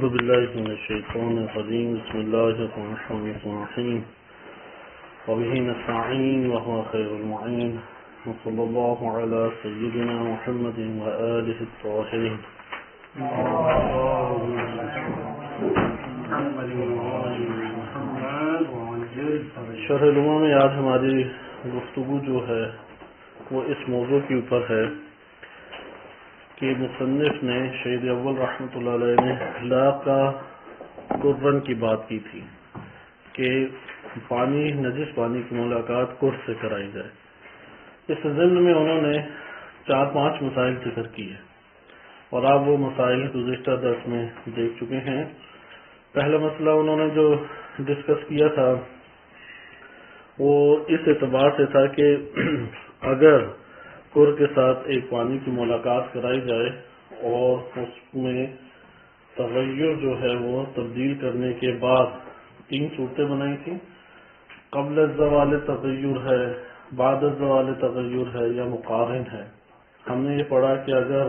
أعوذ بالله من الشيطان الرجيم بسم الله الرحمن الرحيم وبه نستعين وهو خير المعين وصلى الله على سيدنا محمد وآله الطاهرين. شرح علوم میں آج ہماری گفتگو جو ہے وہ اس موضوع کے اوپر ہے کہ مصنف نے شہید اول رحمۃ اللہ علیہ نے لا کا قرن کی بات کی تھی کہ پانی نجس پانی کی ملاقات کر سے کرائی جائے. اس ضمن میں انہوں نے 4-5 مسائل ذکر کیے اور آپ وہ مسائل گزشتہ درس میں دیکھ چکے ہیں. پہلا مسئلہ انہوں نے جو ڈسکس کیا تھا وہ اس اعتبار سے تھا کہ اگر کر کے ساتھ ایک پانی کی ملاقات کرائی جائے اور اس میں تغیر جو ہے وہ تبدیل کرنے کے بعد 3 صورتیں بنائی تھیں. قبل الزوال تغیر ہے، بعد الزوال تغیر ہے یا مقارن ہے. ہم نے یہ پڑھا کہ اگر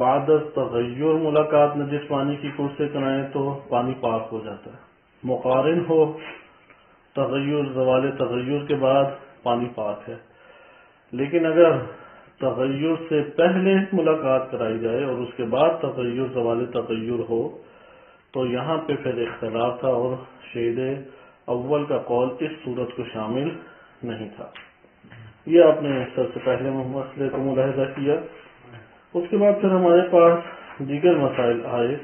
بعد تغیر ملاقات نجس پانی کی کر سے کرائیں تو پانی پاک ہو جاتا ہے. مقارن ہو تغیر زوال تغیر کے بعد پانی پاک ہے. لیکن اگر تغیر سے پہلے ملاقات کرائی جائے اور اس کے بعد تغیر زوال تغیر ہو تو یہاں پہ پھر اختلاف تھا اور شہید اول کا قول اس صورت کو شامل نہیں تھا. یہ آپ نے سب سے پہلے مسئلے کو ملاحظہ کیا. اس کے بعد پھر ہمارے پاس دیگر مسائل آئے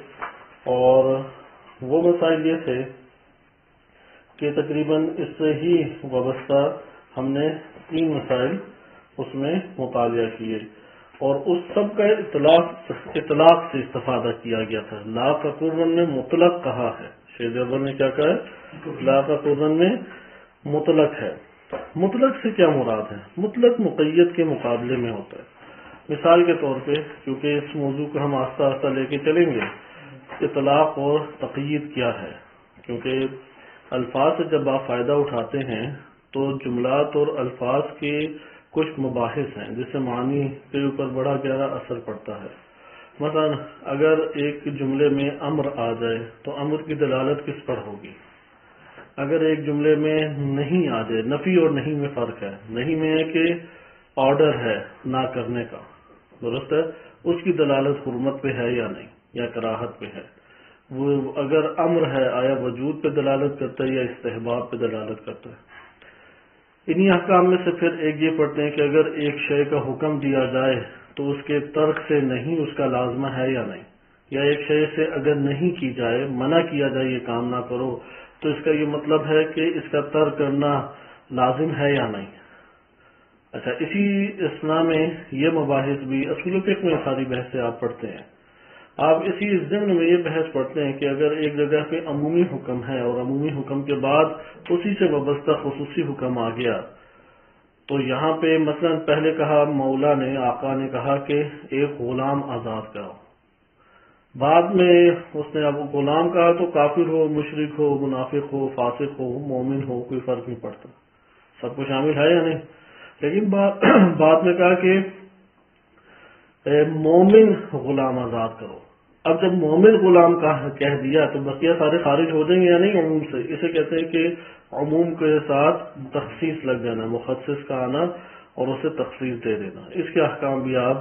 اور وہ مسائل یہ تھے کہ تقریباً اس سے ہی وابستہ ہم نے 3 مسائل اس میں مطالعہ کیے اور اس سب کا اطلاق سے استفادہ کیا گیا تھا. لا کا قرن نے مطلق کہا ہے. شیخ اول نے کیا کہا ہے؟ لا کا قرن میں مطلق ہے. مطلق سے کیا مراد ہے؟ مطلق مقید کے مقابلے میں ہوتا ہے. مثال کے طور پہ کیونکہ اس موضوع کو ہم آہستہ آہستہ لے کے چلیں گے، اطلاق اور تقیید کیا ہے، کیونکہ الفاظ سے جب آپ فائدہ اٹھاتے ہیں تو جملات اور الفاظ کے کچھ مباحث ہیں جس سے معنی کے اوپر بڑا گہرا اثر پڑتا ہے. مثلا اگر ایک جملے میں امر آ جائے تو امر کی دلالت کس پر ہوگی؟ اگر ایک جملے میں نہیں آ جائے، نفی اور نہیں میں فرق ہے. نہیں میں ہے کہ آرڈر ہے نہ کرنے کا، درست ہے، اس کی دلالت حرمت پہ ہے یا نہیں یا کراہت پہ ہے. وہ اگر امر ہے آیا وجود پہ دلالت کرتا ہے یا استحباب پہ دلالت کرتا ہے. انہی احکام میں سے پھر ایک یہ پڑھتے ہیں کہ اگر ایک شے کا حکم دیا جائے تو اس کے ترک سے نہیں اس کا لازمہ ہے یا نہیں، یا ایک شے سے اگر نہیں کی جائے، منع کیا جائے یہ کام نہ کرو تو اس کا یہ مطلب ہے کہ اس کا ترک کرنا لازم ہے یا نہیں. اچھا، اسی اسنا میں یہ مباحث بھی اصول فقہ میں ساری بحثیں آپ پڑھتے ہیں. آپ اسی ضمن میں یہ بحث پڑھتے ہیں کہ اگر ایک جگہ پہ عمومی حکم ہے اور عمومی حکم کے بعد اسی سے وابستہ خصوصی حکم آ گیا تو یہاں پہ مثلا پہلے کہا مولا نے، آقا نے کہا کہ ایک غلام آزاد کرو. بعد میں اس نے اب غلام کہا تو کافر ہو، مشرک ہو، منافق ہو، فاسق ہو، مومن ہو، کوئی فرق نہیں پڑتا، سب کو شامل ہے یا نہیں. لیکن بعد میں کہا کہ مومن غلام آزاد کرو. اب جب مومن غلام کا کہہ دیا تو بقیہ سارے خارج ہو جائیں گے یا نہیں عموم سے؟ اسے کہتے ہیں کہ عموم کے ساتھ تخصیص لگ جانا، مخصص کا آنا اور اسے تخصیص دے دینا. اس کے احکام بھی آپ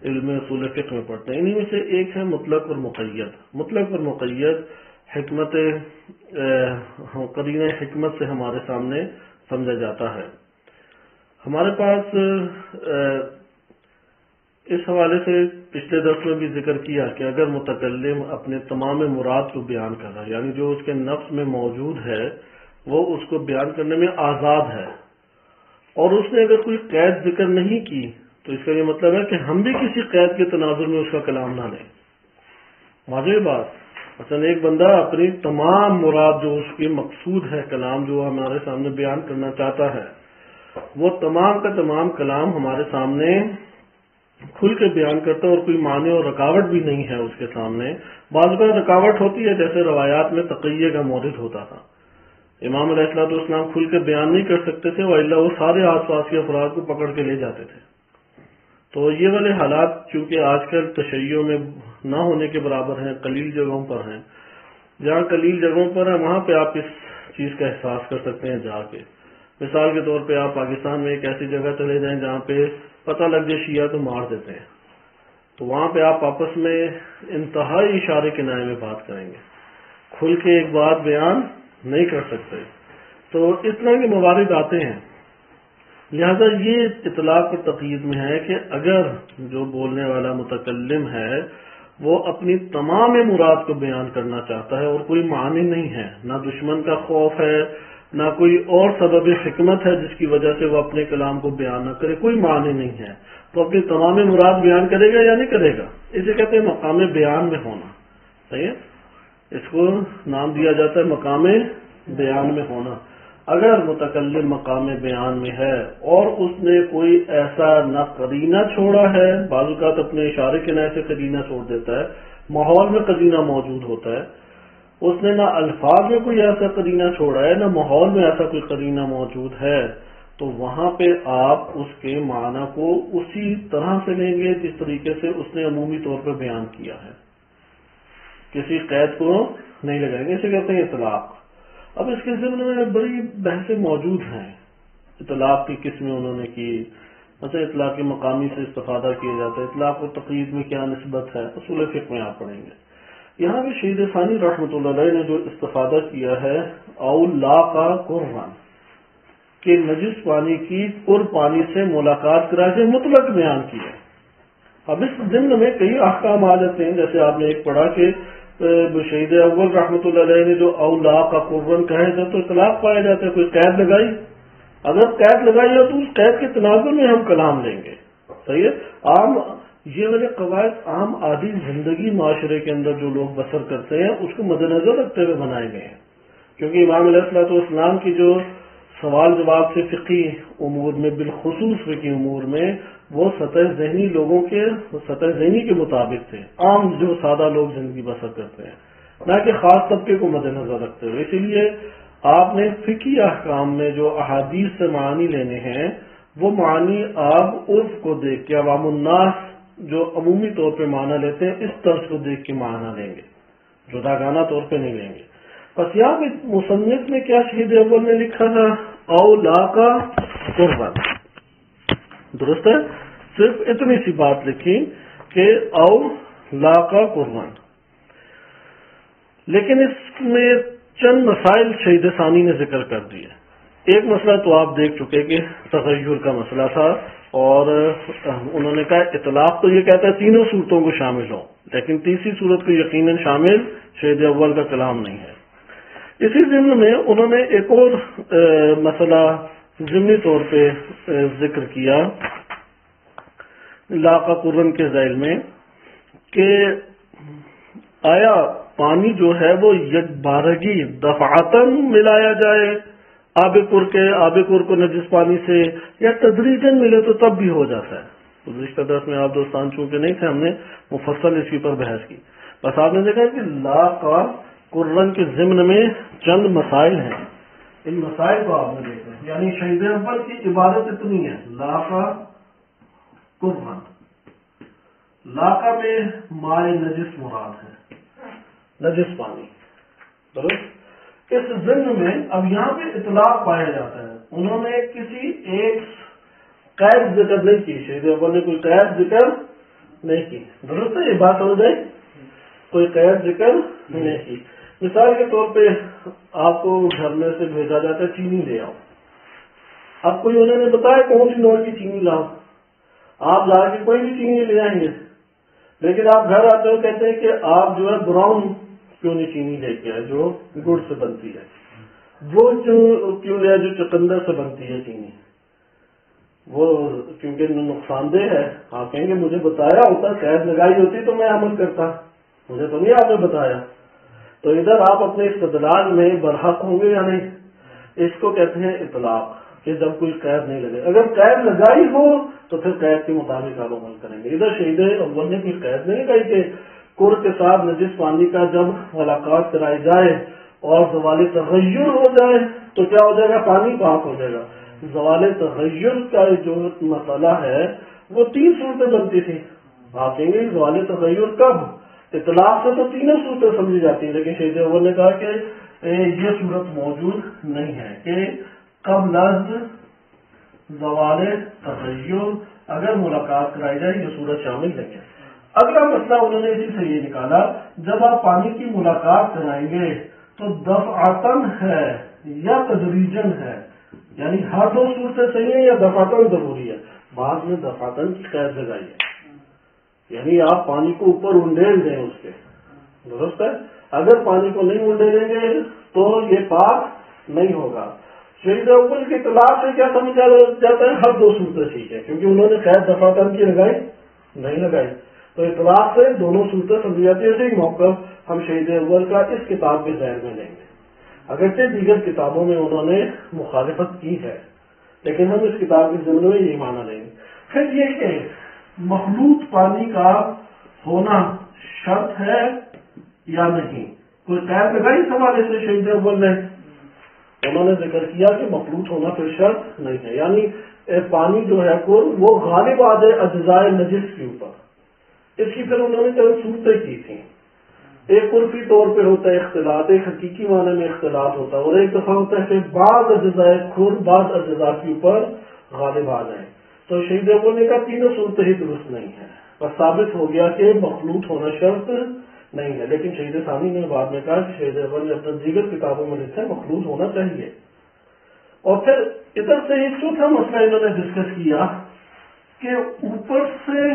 علم اصول فقہ میں پڑھتے ہیں. انہی میں سے ایک ہے مطلق اور مقید. مطلق اور مقید حکمت قرینہ حکمت سے ہمارے سامنے سمجھا جاتا ہے. ہمارے پاس اس حوالے سے پچھلے درس میں بھی ذکر کیا کہ اگر متکلم اپنے تمام مراد کو بیان کر رہا ہے، یعنی جو اس کے نفس میں موجود ہے وہ اس کو بیان کرنے میں آزاد ہے، اور اس نے اگر کوئی قید ذکر نہیں کی تو اس کا یہ مطلب ہے کہ ہم بھی کسی قید کے تناظر میں اس کا کلام نہ لیں. واضح بات. مثلا ایک بندہ اپنی تمام مراد جو اس کی مقصود ہے کلام جو ہمارے سامنے بیان کرنا چاہتا ہے وہ تمام کا تمام کلام ہمارے سامنے کھل کے بیان کرتا ہے اور کوئی معنی اور رکاوٹ بھی نہیں ہے اس کے سامنے. بعض بار رکاوٹ ہوتی ہے، جیسے روایات میں تقیہ کا مورد ہوتا تھا. امام علیہ السلام کھل کے بیان نہیں کر سکتے تھے وإلا وہ سارے آس پاس کے افراد کو پکڑ کے لے جاتے تھے. تو یہ والے حالات چونکہ آج کل تشیع میں نہ ہونے کے برابر ہیں، قلیل جگہوں پر ہیں. جہاں قلیل جگہوں پر ہیں وہاں پہ آپ اس چیز کا احساس کر سکتے ہیں جا کے. مثال کے طور پہ آپ پاکستان میں ایک ایسی جگہ چلے جائیں جہاں پہ پتہ لگ جائے شیعہ تو مار دیتے ہیں، تو وہاں پہ آپ آپس میں انتہائی اشارے کنائے میں بات کریں گے، کھل کے ایک بات بیان نہیں کر سکتے. تو اس طرح کے موارد آتے ہیں. لہذا یہ اطلاق اور تقیید میں ہے کہ اگر جو بولنے والا متکلم ہے وہ اپنی تمام مراد کو بیان کرنا چاہتا ہے اور کوئی معنی نہیں ہے، نہ دشمن کا خوف ہے، نہ کوئی اور سبب حکمت ہے جس کی وجہ سے وہ اپنے کلام کو بیان نہ کرے، کوئی معنی نہیں ہے، تو اپنی تمام مراد بیان کرے گا یا نہیں کرے گا. اسے کہتے ہیں مقام بیان میں ہونا. صحیح ہے، اس کو نام دیا جاتا ہے مقام بیان میں ہونا. اگر متکلم مقام بیان میں ہے اور اس نے کوئی ایسا نہ قرینہ چھوڑا ہے، بعض اوقات اپنے اشارے کے نئے سے قرینہ چھوڑ دیتا ہے، ماحول میں قرینہ موجود ہوتا ہے، اس نے نہ الفاظ میں کوئی ایسا قرینہ چھوڑا ہے نہ ماحول میں ایسا کوئی قرینہ موجود ہے، تو وہاں پہ آپ اس کے معنی کو اسی طرح سے لیں گے جس طریقے سے اس نے عمومی طور پر بیان کیا ہے، کسی قید کو نہیں لگائیں گے. اسے کہتے ہیں اطلاق. اب اس کے ضمن میں بڑی بحثیں موجود ہیں. اطلاق کی قسمیں انہوں نے کی، مثلا اطلاق مقامی سے استفادہ کیا جاتا ہے، اطلاق و تقیید میں کیا نسبت ہے، اصول فقہ میں آپ پڑھیں گے. یہاں بھی شہید ثانی رحمۃ اللہ علیہ نے جو استفادہ کیا ہے اولا کا قربان کہ نجس پانی کی پر پانی سے ملاقات کرا کے مطلق بیان کیا. اب اس ضمن میں کئی احکام آ جاتے ہیں، جیسے آپ نے ایک پڑھا کہ شہید اول رحمۃ اللہ علیہ نے جو اولا کا قربان کہے جب تو اطلاق پایا جاتا ہے، کوئی قید لگائی، اگر قید لگائی ہو تو اس قید کے تناظر میں ہم کلام لیں گے. صحیح ہے. عام یہ والے قواعد عام عادی زندگی معاشرے کے اندر جو لوگ بسر کرتے ہیں اس کو مد نظر رکھتے ہوئے بنائے گئے ہیں، کیونکہ امام علیہ الصلوۃ والسلام کی جو سوال جواب سے فقہی امور میں بالخصوص فقہی امور میں وہ سطح ذہنی لوگوں کے سطح ذہنی کے مطابق تھے، عام جو سادہ لوگ زندگی بسر کرتے ہیں، نہ کہ خاص طبقے کو مد نظر رکھتے ہوئے. اسی لیے آپ نے فقہی احکام میں جو احادیث سے معنی لینے ہیں وہ معنی آپ عرف کو دیکھ کے، عوام الناس جو عمومی طور پہ معنی لیتے ہیں اس طرز کو دیکھ کے معنی لیں گے، جداگانہ طور پہ نہیں لیں گے. بس یہاں پہ مصنف نے کیا شہید اول نے لکھا تھا اولا کا قربان، درست ہے، صرف اتنی سی بات لکھی کہ اولا کا قربان. لیکن اس میں چند مسائل شہید ثانی نے ذکر کر دیے. ایک مسئلہ تو آپ دیکھ چکے کہ تغیر کا مسئلہ تھا، اور انہوں نے کہا اطلاق تو یہ کہتا ہے تینوں صورتوں کو شامل ہو، لیکن تیسری صورت کو یقیناً شامل شہید اول کا کلام نہیں ہے. اسی ضمن میں انہوں نے ایک اور مسئلہ ضمنی طور پہ ذکر کیا لاقا قرن کے ذیل میں کہ آیا پانی جو ہے وہ یکبارگی دفعتاً ملایا جائے آب پر کو نجس پانی سے، یا تدریجاً ملے تو تب بھی ہو جاتا ہے. گزشتہ درس میں آپ دوستان چونکہ نہیں تھے، ہم نے مفصل اس کے اوپر بحث کی. بس آپ نے دیکھا کہ لاقا قرن کے ضمن میں چند مسائل ہیں، ان مسائل کو آپ نے دیکھا، یعنی شہید اول کی عبادت اتنی ہے لاقا قرن، لاقا میں مائے نجس مراد ہے، نجس پانی، درست. اس ضمن میں اب یہاں پہ اطلاق پایا جاتا ہے. انہوں نے کسی ایک قید ذکر نہیں کی، شہید اول نے کوئی قید ذکر نہیں کی، درست ہے، یہ بات ہو جائے، کوئی قید ذکر نہیں کی. مثال کے طور پہ آپ کو گھر میں سے بھیجا جاتا ہے چینی لے آؤ، اب کوئی انہوں نے بتایا کون سی نوع کی چینی لاؤ، آپ لا کے کوئی بھی چینی لے آئیں گے، لیکن آپ گھر آتے ہو کہتے ہیں کہ آپ جو ہے براؤن کیوں نہیں چینی لے کے آئے جو گڑ سے بنتی ہے، وہ کیوں لے جو چقندر سے بنتی ہے چینی، وہ کیونکہ نقصان دہ ہے. آپ کہیں گے مجھے بتایا ہوتا، قید لگائی ہوتی تو میں عمل کرتا، مجھے تو نہیں آپ نے بتایا. تو ادھر آپ اپنے استدلال میں برحق ہوں گے یا نہیں. اس کو کہتے ہیں اطلاق، کہ جب کوئی قید نہیں لگے. اگر قید لگائی ہو تو پھر قید کے مطابق آپ عمل کریں گے. ادھر شہید اول نے کوئی قید نہیں لگائی کہ کر کے ساتھ نجس پانی کا جب ملاقات کرائی جائے اور زوال تغیر ہو جائے تو کیا ہو جائے گا، پانی پاک ہو جائے گا. زوال تغیر کا جو مسئلہ ہے وہ 3 صورتیں بنتی تھی. آپ کہیں گے زوال تغیر کب، اطلاق سے تو تینوں صورتیں سمجھی جاتی ہیں، لیکن شہید اول نے کہا کہ یہ صورت موجود نہیں ہے کہ قبل از زوال تغیر اگر ملاقات کرائی جائے یہ صورت شامل نہیں ہے۔ اگلا مسئلہ انہوں نے اسی سے یہ نکالا، جب آپ پانی کی ملاقات کرائیں گے تو دفعتاً ہے یا تدریجاً ہے، یعنی ہر دو صورتیں صحیح ہیں یا دفعتاً ضروری ہے؟ بعد میں دفعتاً کی قید لگائی ہے، یعنی آپ پانی کو اوپر انڈیل دیں اس کے، درست ہے؟ اگر پانی کو نہیں انڈیلیں گے تو یہ پاک نہیں ہوگا۔ شہید اول کے اطلاق سے کیا سمجھا جاتا ہے؟ ہر دو صورتیں ٹھیک ہے، کیونکہ انہوں نے قید دفعتاً کی لگائی نہیں لگائی، تو اطلاق سے دونوں صورتیں سمجھی جاتی ہے۔ اسی موقف ہم شہید اول کا اس کتاب کے ذہن میں لیں گے، اگرچہ دیگر کتابوں میں انہوں نے مخالفت کی ہے، لیکن ہم اس کتاب کے ضمن میں یہ مانا لیں گے۔ پھر یہ کہ مخلوط پانی کا ہونا شرط ہے یا نہیں، کوئی قید لگائی اس حوالے سے شہید اول نے؟ انہوں نے ذکر کیا کہ مخلوط ہونا پھر شرط نہیں ہے، یعنی پانی جو ہے وہ غالب آ جائے اجزائے نجس کے اوپر۔ اس کی پھر انہوں نے چند صورتیں کی تھیں، ایک عرفی طور پہ ہوتا ہے اختلاط، ایک حقیقی معنی میں اختلاط ہوتا ہے، اور ایک دفعہ ہوتا ہے کہ بعض اجزائے کھر بعض اجزاء کے اوپر غالب آ جائیں۔ تو شہید اول نے کہا تینوں صورتیں ہی درست نہیں ہے، بس ثابت ہو گیا کہ مخلوط ہونا شرط نہیں ہے، لیکن شہید ثانی نے بعد میں کہا کہ شہید اول نے اپنے دیگر کتابوں میں لکھا ہے مخلوط ہونا چاہیے۔ اور پھر ادھر سے ایک چوتھا مسئلہ انہوں نے ڈسکس کیا کہ اوپر سے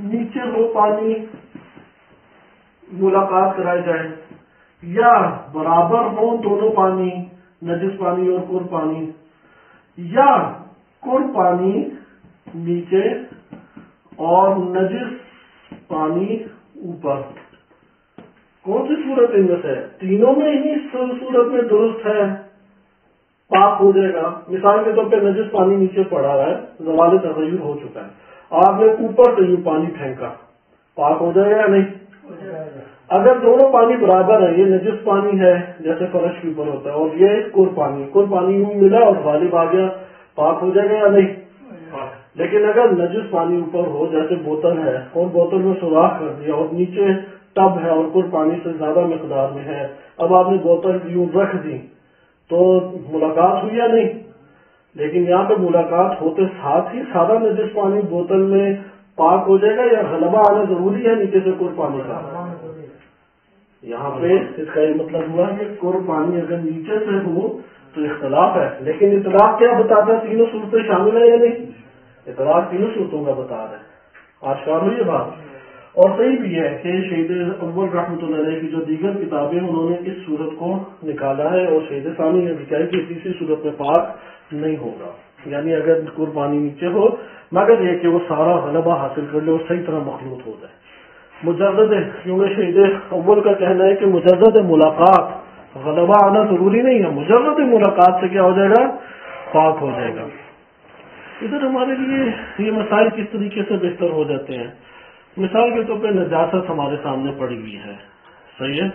نیچے ہو پانی ملاقات کرائی جائے یا برابر ہو دونوں پانی، نجس پانی اور کر پانی، یا کر پانی نیچے اور نجس پانی اوپر، کون سی صورت ان میں سے تینوں میں ہی صورت میں درست ہے پاک ہو جائے گا؟ مثال کے طور پہ نجس پانی نیچے پڑا ہے، زوال تغیر ہو چکا ہے، آپ نے اوپر سے یوں پانی پھینکا، پاک ہو جائے گا یا نہیں؟ اگر دونوں پانی برابر ہے، یہ نجس پانی ہے جیسے فرش کے اوپر ہوتا ہے اور یہ کر پانی یوں ملا اور غالب آ گیا، پاک ہو جائے گا یا نہیں؟ لیکن اگر نجس پانی اوپر ہو جیسے بوتل ہے اور بوتل میں سوراخ کر دیا اور نیچے ٹب ہے اور کر پانی سے زیادہ مقدار میں ہے، اب آپ نے بوتل یوں رکھ دی تو ملاقات ہوئی یا نہیں؟ لیکن یہاں پہ ملاقات ہوتے ساتھ ہی سارا نجس پانی بوتل میں پاک ہو جائے گا یا غلبہ آنا ضروری ہے نیچے سے کر پانی کا؟ یہاں پہ اس کا یہ مطلب ہوا کہ کر پانی اگر نیچے سے ہو تو اختلاف ہے، لیکن اطلاق کیا بتاتا ہے؟ تینوں صورتیں شامل ہیں یا نہیں؟ اطلاق تینوں صورتوں کا بتا رہے ہیں، آشکار ہوئی یہ بات۔ اور صحیح بھی ہے کہ شہید اول رحمۃ اللہ علیہ کی جو دیگر کتابیں انہوں نے اس صورت کو نکالا ہے، اور شہید ثانی نے لکھا ہے کہ تیسری صورت میں پاک نہیں ہوگا، یعنی اگر کر پانی نیچے ہو مگر یہ کہ وہ سارا غلبہ حاصل کر لے اور صحیح طرح مخلوط ہو جائے۔ مجرد کیونکہ شہید اول کا کہنا ہے کہ مجرد ملاقات غلبہ آنا ضروری نہیں ہے، مجرد ملاقات سے کیا ہو جائے گا؟ پاک ہو جائے گا۔ ادھر ہمارے لیے یہ مسائل کس طریقے سے بہتر ہو جاتے ہیں؟ مثال کے طور پہ نجاست ہمارے سامنے پڑی ہوئی ہے، صحیح ہے،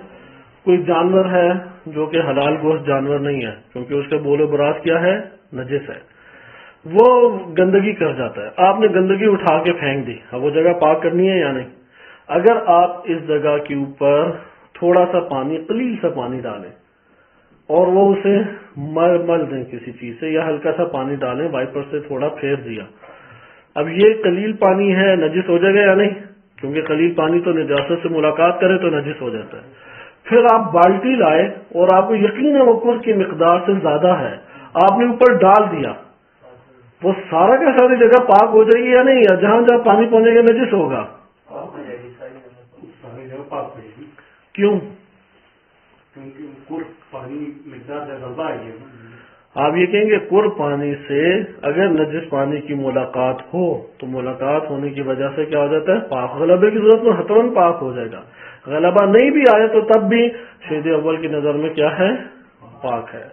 کوئی جانور ہے جو کہ حلال گوشت جانور نہیں ہے کیونکہ اس کا بول و براز کیا ہے؟ نجس ہے، وہ گندگی کر جاتا ہے، آپ نے گندگی اٹھا کے پھینک دی، اب وہ جگہ پاک کرنی ہے یا نہیں؟ اگر آپ اس جگہ کے اوپر تھوڑا سا پانی، قلیل سا پانی ڈالیں اور وہ اسے مل دیں کسی چیز سے، یا ہلکا سا پانی ڈالیں وائپر سے تھوڑا پھیر دیا، اب یہ قلیل پانی ہے، نجس ہو جائے گا یا نہیں؟ کیونکہ قلیل پانی تو نجاست سے ملاقات کرے تو نجس ہو جاتا ہے۔ پھر آپ بالٹی لائے اور آپ کو یقین ہے وہ کر کی مقدار سے زیادہ ہے، آپ نے اوپر ڈال دیا، وہ سارا کا ساری جگہ پاک ہو جائے گی یا نہیں؟ یا جہاں جہاں پانی پہنچے گا نجس ہوگا؟ ساری جگہ پاک ہو جائے گی۔ کیوں؟ کیونکہ پانی مقدار زیادہ ہے۔ آپ یہ کہیں گے کر پانی سے اگر نجس پانی کی ملاقات ہو تو ملاقات ہونے کی وجہ سے کیا ہو جاتا ہے؟ پاک۔ غلبے کی ضرورت میں حتماً پاک ہو جائے گا، غلبہ نہیں بھی آئے تو تب بھی شہید اول کی نظر میں کیا ہے؟ پاک ہے۔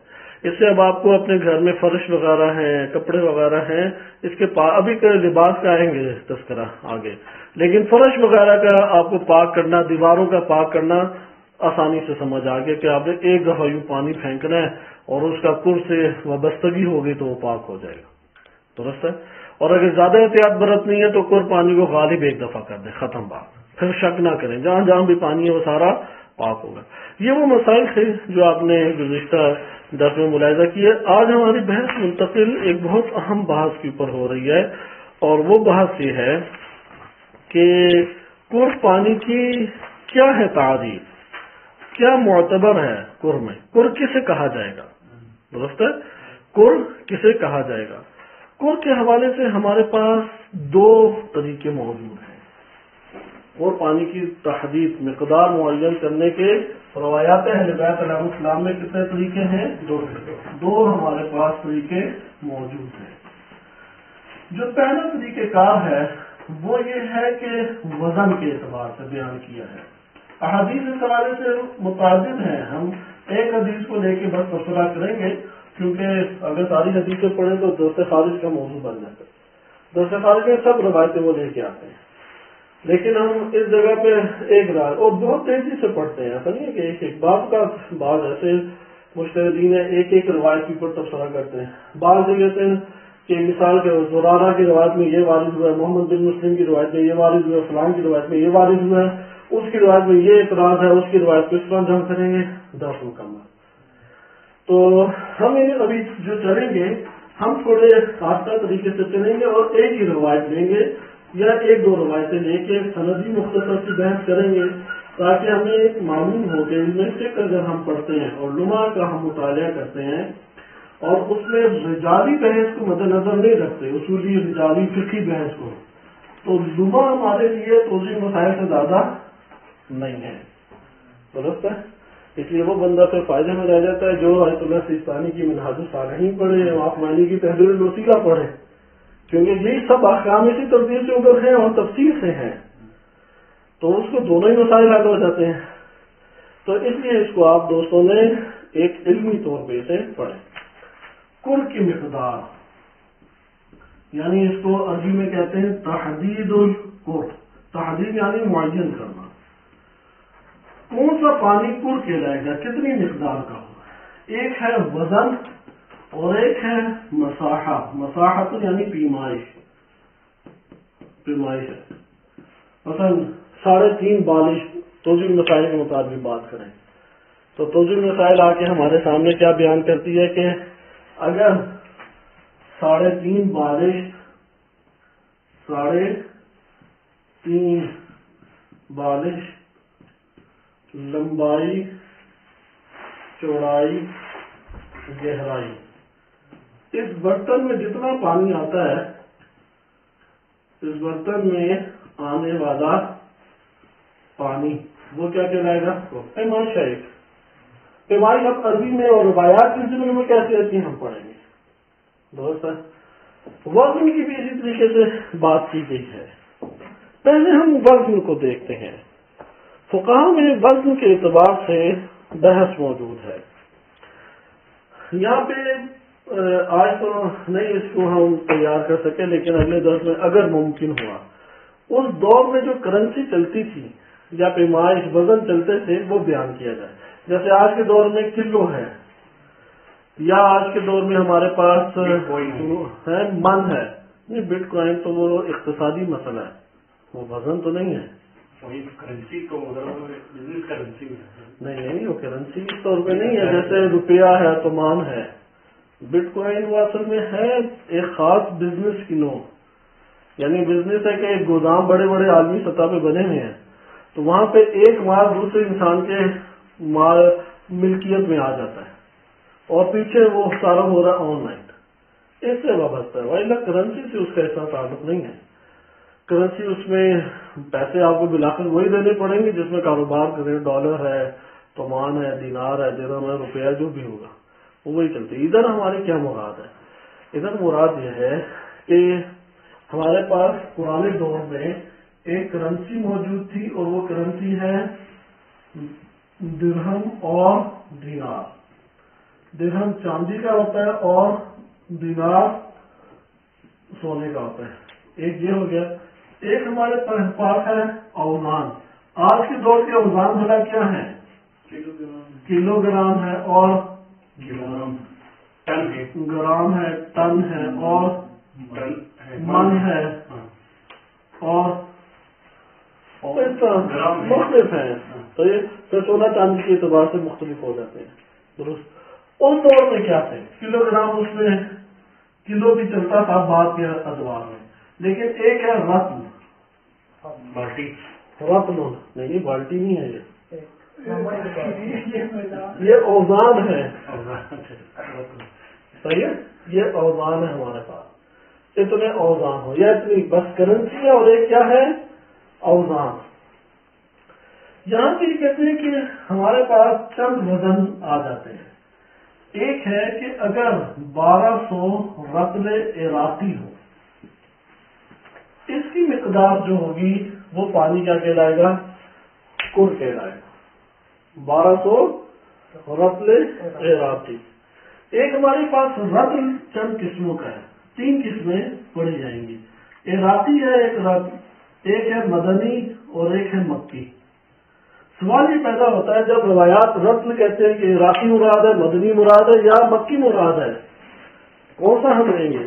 اس سے اب آپ کو اپنے گھر میں فرش وغیرہ ہیں، کپڑے وغیرہ ہیں، اس کے ابھی لباس کا آئیں گے تذکرہ آگے، لیکن فرش وغیرہ کا آپ کو پاک کرنا، دیواروں کا پاک کرنا آسانی سے سمجھ آ گیا کہ آپ نے ایک دفعہ یوں پانی پھینکنا ہے اور اس کا کر سے وابستگی ہوگی تو وہ پاک ہو جائے گا، درست ہے؟ اور اگر زیادہ احتیاط برتنی ہے تو کر پانی کو غالب ایک دفعہ کر دیں، ختم بات، پھر شک نہ کریں، جہاں جہاں بھی پانی ہے وہ سارا پاک ہوگا۔ یہ وہ مسائل تھے جو آپ نے گزشتہ درس میں ملاحظہ کیے۔ آج ہماری بحث منتقل ایک بہت اہم بحث کے اوپر ہو رہی ہے، اور وہ بحث یہ ہے کہ قر پانی کی کیا ہے تعریف، کیا معتبر ہے قر میں، قر کسے کہا جائے گا، درست ہے، قر کسے کہا جائے گا۔ قر کے حوالے سے ہمارے پاس دو طریقے موجود ہیں، اور پانی کی تحدید مقدار معین کرنے کے روایات اہل بیت علیہ السلام میں کتنے طریقے ہیں؟ دو ہمارے پاس طریقے موجود ہیں۔ جو پہلا طریقہ کار ہے وہ یہ ہے کہ وزن کے اعتبار سے بیان کیا ہے۔ احادیث اس حوالے سے متعدد ہیں، ہم ایک حدیث کو لے کے بس تبصرہ کریں گے، کیونکہ اگر ساری حدیثیں پڑھیں تو درس خارج کا موضوع بن جاتا ہے۔ درس خارج میں سب روایتیں وہ لے کے آتے ہیں، لیکن ہم اس جگہ پہ ایک رات اور بہت تیزی سے پڑھتے ہیں، ایسا نہیں ہے کہ ایک ایک بات کا بعض ایسے مجتہدین ہیں ایک ایک روایت کے اوپر تبصرہ کرتے ہیں۔ بعض یہ کہتے ہیں کہ مثال کے زرارہ کی روایت میں یہ وارد ہوا ہے، محمد بن مسلم کی روایت میں یہ وارد ہوا ہے، فلان کی روایت میں یہ وارد ہوا ہے، اس کی روایت میں یہ اعتراض ہے، اس کی روایت کو اس طرح جمع کریں گے، درس مکمل۔ تو ہم ابھی جو چلیں گے ہم تھوڑے آہستہ طریقے سے چلیں گے اور ایک ہی روایت لیں گے یا ایک دو روایتیں لے کے سندی مختصر کی بحث کریں گے، تاکہ ہمیں ایک معلوم ہو کہ علم فقہ اگر ہم پڑھتے ہیں اور لمحہ کا ہم مطالعہ کرتے ہیں اور اس میں رجالی بحث کو مد نظر نہیں رکھتے، اصولی رجالی فقہی بحث کو، تو لمحہ ہمارے لیے توضیح مسائل سے زیادہ نہیں ہے، درست ہے۔ اس لیے وہ بندہ پھر فائدے میں رہ جاتا ہے جو آیت اللہ سیستانی کی منہاج الصالحین پڑھے، آپ معنی کی تحریر الوسیلہ پڑھے، کیونکہ یہی سب احکام اسی ترتیب سے اوپر ہیں اور تفصیل سے ہیں، تو اس کو دونوں ہی مسائل حل ہو جاتے ہیں۔ تو اس لیے اس کو آپ دوستوں نے ایک علمی طور پہ اسے پڑھیں۔ قر کی مقدار، یعنی اس کو عربی میں کہتے ہیں تحدید القر، تحدید یعنی معین کرنا، کون سا پانی قر کہلائے گا، کتنی مقدار کا ہوگا۔ ایک ہے وزن اور ایک ہے مساحہ، مساحت یعنی پیمائش، پیمائش ہے۔ مثلا 3.5 بالش توضیح مسائل کے مطابق بات کریں تو توضیح مسائل آ کے ہمارے سامنے کیا بیان کرتی ہے کہ اگر 3.5 بالش 3.5 بالش لمبائی چوڑائی گہرائی، اس برتن میں جتنا پانی آتا ہے اس برتن میں آنے والا پانی وہ کیا کہلائے گا، پیمائش ہے۔ ایک پیمائش اب عربی میں اور روایات کے ضمن میں کیسے آتی ہیں ہم پڑھیں گے، درست ہے۔ وزن کی بھی اسی طریقے سے بات کی گئی ہے۔ پہلے ہم وزن کو دیکھتے ہیں، فقہاء میں وزن کے اعتبار سے بحث موجود ہے۔ یہاں پہ آج تو نہیں اس کو ہم تیار کر سکے، لیکن اگلے درس میں اگر ممکن ہوا، اس دور میں جو کرنسی چلتی تھی یا پیمائش وزن چلتے تھے وہ بیان کیا جائے۔ جیسے آج کے دور میں کلو ہے، یا آج کے دور میں ہمارے پاس ہے من ہے، نہیں بٹ کوائن تو وہ اقتصادی مسئلہ ہے، وہ وزن تو نہیں ہے، کرنسی تو کرنسی نہیں وہ کرنسی اس طور پہ نہیں ہے، جیسے روپیہ ہے تو مان ہے۔ بٹ کوائن وہ اصل میں ہے ایک خاص بزنس کی نو، یعنی بزنس ہے کہ ایک گودام بڑے بڑے عالمی سطح پہ بنے ہوئے ہیں، تو وہاں پہ ایک مال دوسرے انسان کے مال ملکیت میں آ جاتا ہے اور پیچھے وہ سارا ہو رہا آن لائن، اس سے وابستہ ہے، وائلہ کرنسی سے اس کا ایسا تعلق نہیں ہے۔ کرنسی اس میں پیسے آپ کو بلاخر وہی دینے پڑیں گے جس میں کاروبار کریں، ڈالر ہے، تومان ہے، دینار ہے، درہم ہے، روپیہ جو بھی ہوگا وہ وہی چلتے۔ ادھر ہماری کیا مراد ہے، ادھر مراد یہ ہے کہ ہمارے پاس پرانے دور میں ایک کرنسی موجود تھی اور وہ کرنسی ہے درہم اور دینار۔ درہم چاندی کا ہوتا ہے اور دینار سونے کا ہوتا ہے، ایک یہ ہو گیا۔ ایک ہمارے پاس ہے اوزان، آج کے دور کے اوزان بھلا کیا ہے، کلو گرام ہے اور گرام ہے، ٹن ہے اور من ہے اور مختلف ہیں، تو یہ سونا چاندی کے اعتبار سے مختلف ہو جاتے ہیں، درست۔ اس دور میں کیا تھے، کلو گرام، اس میں کلو بھی چلتا تھا بعد کے ادوار میں، لیکن ایک ہے رتن، بالٹی، رتن نہیں، بالٹی نہیں ہے، یہ اوزان ہے، صحیح ہے، یہ اوزان ہے ہمارے پاس، اتنے اوزان ہو یا اتنی بس کرنسی ہے، اور ایک کیا ہے اوزان۔ یہاں پہ یہ کہتے ہیں کہ ہمارے پاس چند وزن آ جاتے ہیں۔ ایک ہے کہ اگر 1200 رطل عراقی ہو، اس کی مقدار جو ہوگی وہ پانی کیا کہلائے گا، کر کہلائے گا، 1200 رطل عراقی۔ ایک ہمارے پاس رطل چند قسموں کا ہے، 3 قسمیں پڑھی جائیں گی، عراقی ہے ایک رطل، ایک ہے مدنی اور ایک ہے مکی۔ سوال یہ پیدا ہوتا ہے جب روایات رطل کہتے ہیں کہ عراقی مراد ہے، مدنی مراد ہے یا مکی مراد ہے، کون سا ہم لیں گے؟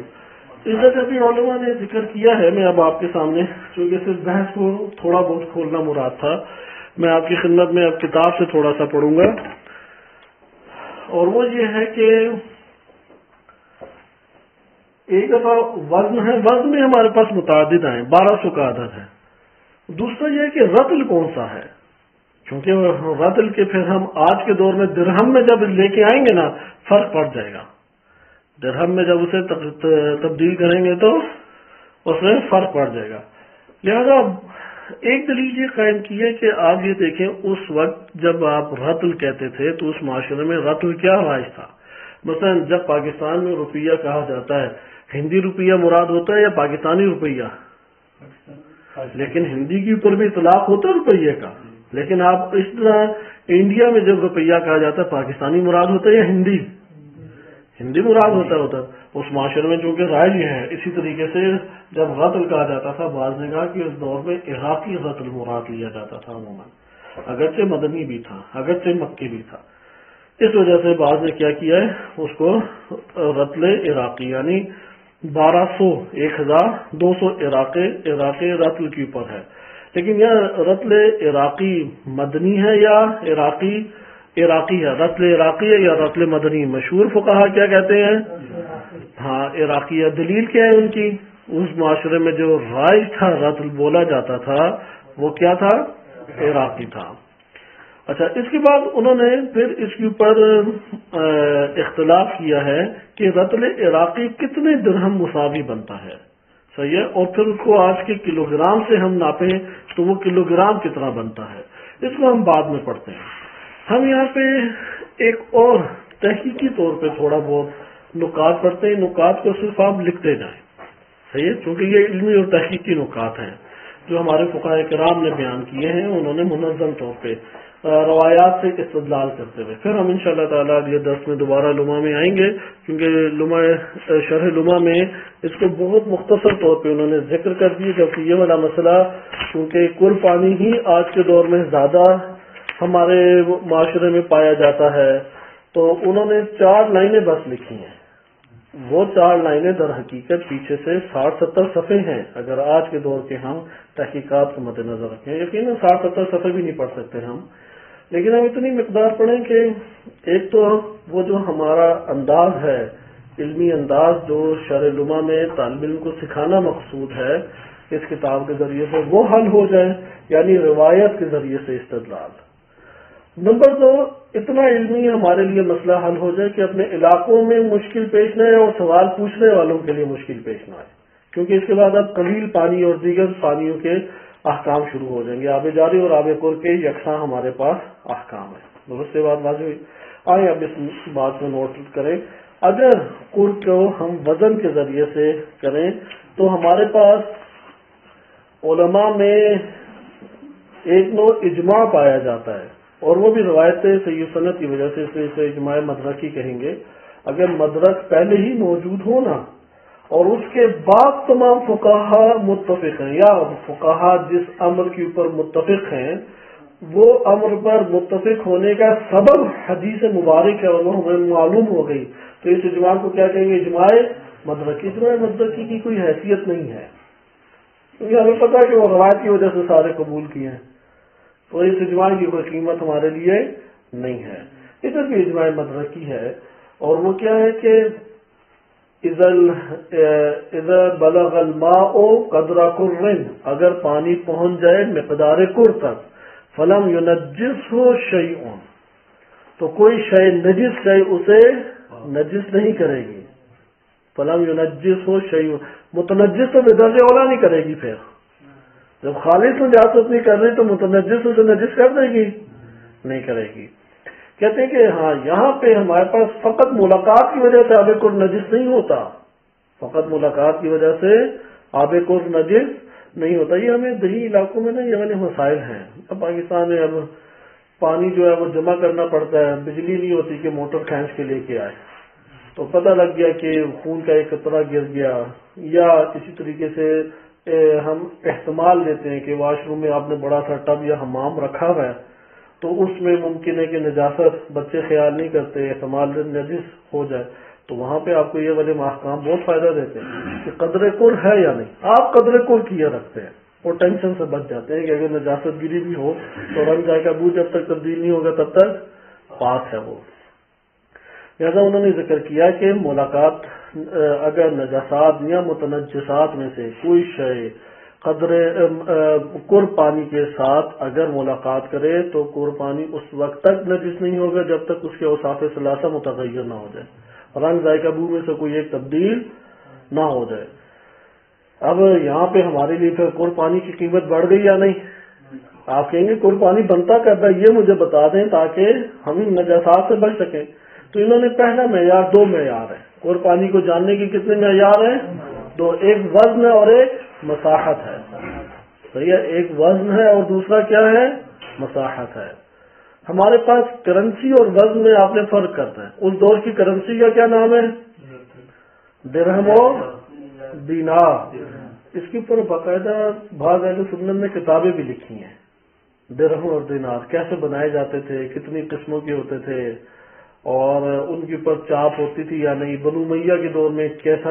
اس جگہ بھی علماء نے ذکر کیا ہے، میں اب آپ کے سامنے، چونکہ صرف بحث کو تھوڑا بہت کھولنا مراد تھا، میں آپ کی خدمت میں اب کتاب سے تھوڑا سا پڑھوں گا، اور وہ یہ ہے کہ ایک دفعہ وزن ہے، وزن میں ہمارے پاس متعدد ہیں، 1200 کا عدد ہے۔ دوسرا یہ ہے کہ رطل کون سا ہے، کیونکہ رطل کے پھر ہم آج کے دور میں درہم میں جب لے کے آئیں گے نا فرق پڑ جائے گا، درہم میں جب اسے تبدیل کریں گے تو اس میں فرق پڑ جائے گا۔ لہذا ایک دلیل یہ قائم کی ہے کہ آپ یہ دیکھیں اس وقت جب آپ رطل کہتے تھے تو اس معاشرے میں رطل کیا رائج تھا۔ مثلا جب پاکستان میں روپیہ کہا جاتا ہے، ہندی روپیہ مراد ہوتا ہے یا پاکستانی روپیہ؟ لیکن ہندی کے اوپر بھی اطلاق ہوتا ہے روپیے کا، لیکن آپ اس طرح انڈیا میں جب روپیہ کہا جاتا ہے پاکستانی مراد ہوتا ہے یا ہندی؟ ہندی مراد ہوتا اس معاشرے میں چونکہ رائج ہے۔ اسی طریقے سے جب رطل کہا جاتا تھا، بعض نے کہا کہ اس دور میں عراقی رطل مراد لیا جاتا تھا عموماً، اگرچہ مدنی بھی تھا، اگرچہ مکی بھی تھا۔ اس وجہ سے بعض نے کیا کیا ہے، اس کو رطل عراقی یعنی 1200 1200 عراقی رطل کے اوپر ہے، لیکن یہ رطل عراقی مدنی ہے یا عراقی ہے، رطل عراقی ہے یا رطل مدنی؟ مشہور فقہا کیا کہتے ہیں؟ ہاں عراقی ہے۔ دلیل کیا ہے ان کی؟ اس معاشرے میں جو رائج تھا رطل بولا جاتا تھا وہ کیا تھا؟ عراقی تھا۔ اچھا، اس کے بعد انہوں نے پھر اس کے اوپر اختلاف کیا ہے کہ رطل عراقی کتنے درہم مساوی بنتا ہے، صحیح ہے، اور پھر اس کو آج کے کلو گرام سے ہم ناپیں تو وہ کلو گرام کتنا بنتا ہے، اس کو ہم بعد میں پڑھتے ہیں۔ ہم یہاں پہ ایک اور تحقیقی طور پہ تھوڑا بہت نکات پڑھتے ہیں، نکات کو صرف آپ لکھتے جائیں، صحیح ہے، کیونکہ یہ علمی اور تحقیقی نکات ہیں جو ہمارے فقہاء کرام نے بیان کیے ہیں، انہوں نے منظم طور پہ روایات سے استدلال کرتے ہوئے۔ پھر ہم انشاءاللہ تعالیٰ اگلے درس میں دوبارہ لمحہ میں آئیں گے، کیونکہ شرح لمحہ میں اس کو بہت مختصر طور پہ انہوں نے ذکر کر دیا، جبکہ یہ والا مسئلہ کیونکہ کل پانی ہی آج کے دور میں زیادہ ہمارے معاشرے میں پایا جاتا ہے، تو انہوں نے 4 لائنیں بس لکھی ہیں۔ وہ 4 لائنیں در حقیقت پیچھے سے 60-70 صفحے ہیں، اگر آج کے دور کے ہم تحقیقات کو مد نظر رکھیں، یقیناً 60-70 صفحے بھی نہیں پڑھ سکتے ہم، لیکن ہم اتنی مقدار پڑھیں کہ ایک تو وہ جو ہمارا انداز ہے، علمی انداز جو شرح لمحہ میں طالب علم کو سکھانا مقصود ہے اس کتاب کے ذریعے سے، وہ حل ہو جائے، یعنی روایت کے ذریعے سے استدلال۔ نمبر 2، اتنا علمی ہمارے لیے مسئلہ حل ہو جائے کہ اپنے علاقوں میں مشکل پیش نہ آئے اور سوال پوچھنے والوں کے لیے مشکل پیش نہ آئے، کیونکہ اس کے بعد اب قلیل پانی اور دیگر پانیوں کے احکام شروع ہو جائیں گے، آب جاری اور آب کور کے یکساں ہمارے پاس احکام ہے۔ درست سے بات واضح ہوئی؟ آئیں اب اس بات کو نوٹ کریں، اگر کور کو ہم وزن کے ذریعے سے کریں تو ہمارے پاس علماء میں ایک نوع اجماع پایا جاتا ہے، اور وہ بھی روایت صحیح سنت کی وجہ سے اسے اجماع مدرکی کہیں گے۔ اگر مدرک پہلے ہی موجود ہو نا، اور اس کے بعد تمام فقہا متفق ہیں، یا فقہا جس امر کے اوپر متفق ہیں وہ امر پر متفق ہونے کا سبب حدیث مبارک ہے اور وہ ہمیں معلوم ہو گئی، تو اس اجماع کو کیا کہیں گے؟ اجماع مدرکی۔ اجماع مدرکی کی کوئی حیثیت نہیں ہے، کیونکہ ہمیں پتا ہے کہ وہ روایت کی وجہ سے سارے قبول کیے ہیں، تو اس اجماع کی کوئی قیمت ہمارے لیے نہیں ہے۔ ادھر بھی اجماع مدرکی ہے، اور وہ کیا ہے کہ اذا بلغ الماء قدر کر، اگر پانی پہنچ جائے مقدار کر تک، فلم ينجسه شیء، تو کوئی شے نجس شے اسے نجس نہیں کرے گی۔ فلم ينجسه شیء، متنجس تو بدرجہ اولا نہیں کرے گی، پھر جب خالص نجاست نہیں کر رہی تو متنجس اسے نجس کر دے گی؟ نہیں کرے گی۔ کہتے ہیں کہ ہاں یہاں پہ ہمارے پاس فقط ملاقات کی وجہ سے آب کر نجس نہیں ہوتا، فقط ملاقات کی وجہ سے آب کر نجس نہیں ہوتا۔ یہ ہمیں دیہی علاقوں میں نا یہ والے مسائل ہیں۔ اب پاکستان میں اب پانی جو ہے وہ جمع کرنا پڑتا ہے، بجلی نہیں ہوتی کہ موٹر کھینچ کے لے کے آئے، تو پتہ لگ گیا کہ خون کا ایک قطرہ گر گیا، یا اسی طریقے سے ہم احتمال دیتے ہیں کہ واش روم میں آپ نے بڑا سا ٹب یا حمام رکھا ہوا ہے، تو اس میں ممکن ہے کہ نجاست بچے خیال نہیں کرتے، احتمال نجس ہو جائے، تو وہاں پہ آپ کو یہ والے محکام بہت فائدہ دیتے ہیں کہ قدر کل ہے یا نہیں، آپ قدر کل کیا رکھتے ہیں اور ٹینشن سے بچ جاتے ہیں کہ اگر نجاست گری بھی ہو تو رنگ ذائقہ بو جب تک تبدیل نہیں ہوگا تب تک پاک ہے وہ۔ لہذا انہوں نے ذکر کیا کہ ملاقات اگر نجاسات یا متنجسات میں سے کوئی شے قدر کر پانی کے ساتھ اگر ملاقات کرے تو کر پانی اس وقت تک نجس نہیں ہوگا جب تک اس کے اوصاف ثلاثہ متغیر نہ ہو جائے، رنگ ذائقہ بو میں سے کوئی ایک تبدیل نہ ہو جائے۔ اب یہاں پہ ہمارے لیے پھر کر پانی کی قیمت بڑھ گئی یا نہیں؟ آپ کہیں گے کر پانی بنتا کرتا یہ مجھے بتا دیں تاکہ ہم نجاسات سے بچ سکیں۔ تو انہوں نے پہلا معیار، دو معیار ہیں کر پانی کو جاننے کے، کتنے معیار ہیں؟ دو، ایک وزن ہے اور ایک مساحت ہے، صحیح ہے، ایک وزن ہے اور دوسرا کیا ہے؟ مساحت ہے۔ ہمارے پاس کرنسی اور وزن میں آپ نے فرق کرنا ہے۔ اس دور کی کرنسی کا کیا نام ہے؟ درہم اور دینار۔ اس کے اوپر باقاعدہ بعض اہل سنت نے کتابیں بھی لکھی ہیں، درہم اور دینار کیسے بنائے جاتے تھے، کتنی قسموں کے ہوتے تھے، اور ان کے اوپر چاپ ہوتی تھی یا نہیں، بنو امیہ کے دور میں کیسا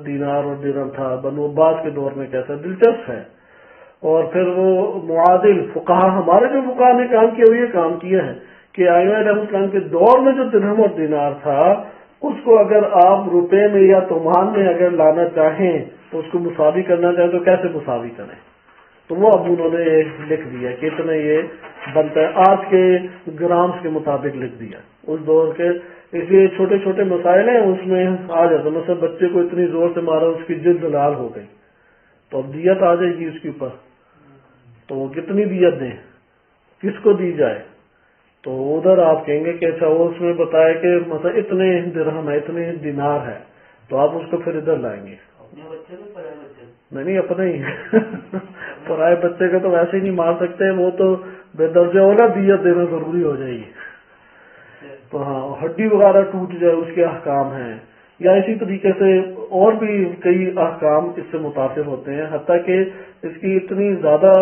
دینار اور درہم تھا، بنو عباس کے دور میں کیسا، دلچسپ ہے۔ اور پھر وہ معادل فقہا، ہمارے جو فقہا نے کام کیا وہ یہ کام کیا ہے کہ ائمہ علیہ السلام کے دور میں جو درہم اور دینار تھا اس کو اگر آپ روپے میں یا تومان میں اگر لانا چاہیں تو اس کو مساوی کرنا چاہیں تو کیسے مساوی کریں، تو وہ اب انہوں نے لکھ دیا کہ اتنا یہ بنتا ہے، آج کے گرامز کے مطابق لکھ دیا اس دور کے۔ اس لیے چھوٹے چھوٹے مسائل ہیں اس میں آ جاتا، مثلا بچے کو اتنی زور سے مارا اس کی جلد لال ہو گئی تو اب دیت آ جائے گی اس کے اوپر، تو وہ کتنی دیت دیں، کس کو دی جائے، تو ادھر آپ کہیں گے کہ اچھا وہ اس میں بتایا کہ مثلا اتنے درہم ہے، اتنے دینار ہے، تو آپ اس کو پھر ادھر لائیں گے۔ نہیں اپنے ہی پرائے بچے کا تو ویسے ہی نہیں مار سکتے، وہ تو بے درجہ اولا دیت دینا ضروری ہو جائے گی۔ تو ہاں ہڈی وغیرہ ٹوٹ جائے اس کے احکام ہیں، یا اسی طریقے سے اور بھی کئی احکام اس سے متاثر ہوتے ہیں، حتیٰ کہ اس کی اتنی زیادہ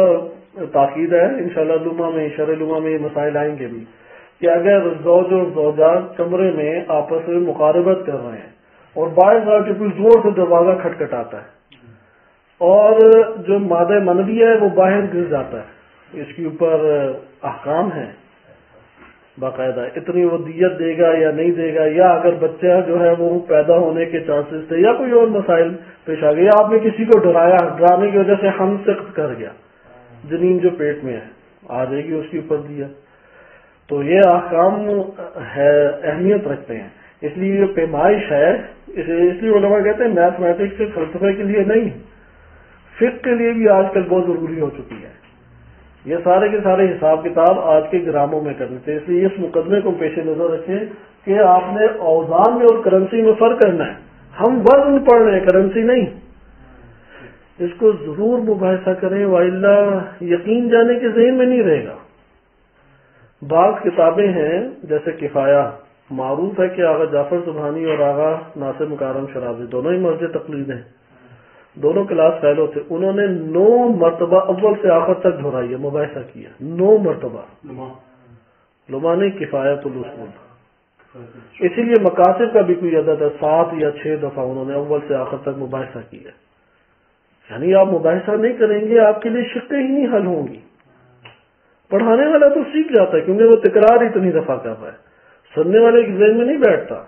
تاکید ہے انشاءاللہ لمحہ میں، شرح لمحہ میں یہ مسائل آئیں گے بھی، کہ اگر زوج اور زوجات کمرے میں آپس میں مقاربت کر رہے ہیں اور باعث آ کے کوئی زور سے دروازہ کھٹکھٹاتا ہے اور جو مادہ منوی ہے وہ باہر گر جاتا ہے، اس کے اوپر احکام ہیں باقاعدہ، اتنی وہ دیت دے گا یا نہیں دے گا، یا اگر بچہ جو ہے وہ پیدا ہونے کے چانسز تھے یا کوئی اور مسائل پیش آ گئے، یا آپ نے کسی کو ڈرایا، ڈرانے کی وجہ سے ہم سخت کر گیا، جنین جو پیٹ میں ہے آ جائے گی اس کے اوپر دیا۔ تو یہ احکام ہے اہمیت رکھتے ہیں، اس لیے یہ پیمائش ہے، اس لیے علماء کہتے ہیں میتھمیٹکس کے فلسفے کے لیے نہیں، فقہ کے لیے بھی آج کل بہت ضروری ہو چکی ہے۔ یہ سارے کے سارے حساب کتاب آج کے گراموں میں کرنے تھے، اس لیے اس مقدمے کو پیش نظر رکھیں کہ آپ نے اوزان میں اور کرنسی میں فرق کرنا ہے، ہم وزن پڑھ رہے ہیں کرنسی نہیں، اس کو ضرور مباحثہ کریں، وإلا یقین جانے کے ذہن میں نہیں رہے گا۔ بعض کتابیں ہیں جیسے کفایہ، معروف ہے کہ آغا جعفر سبحانی اور آغا ناصر مکارم شرازی دونوں ہی مرجع تقلید ہیں، دونوں کلاس فیلو تھے، انہوں نے 9 مرتبہ اول سے آخر تک دہرائی ہے، مباحثہ کیا 9 مرتبہ، لما نے کفایت الاصول، اسی لیے مقاصد کا بھی کوئی عدد ہے، 7 یا 6 دفعہ انہوں نے اول سے آخر تک مباحثہ کیا، یعنی آپ مباحثہ نہیں کریں گے آپ کے لیے شقیں ہی نہیں حل ہوں گی. پڑھانے والا تو سیکھ جاتا ہے کیونکہ وہ تکرار اتنی دفعہ کر رہا ہے. سننے والے کے ذہن میں نہیں بیٹھتا.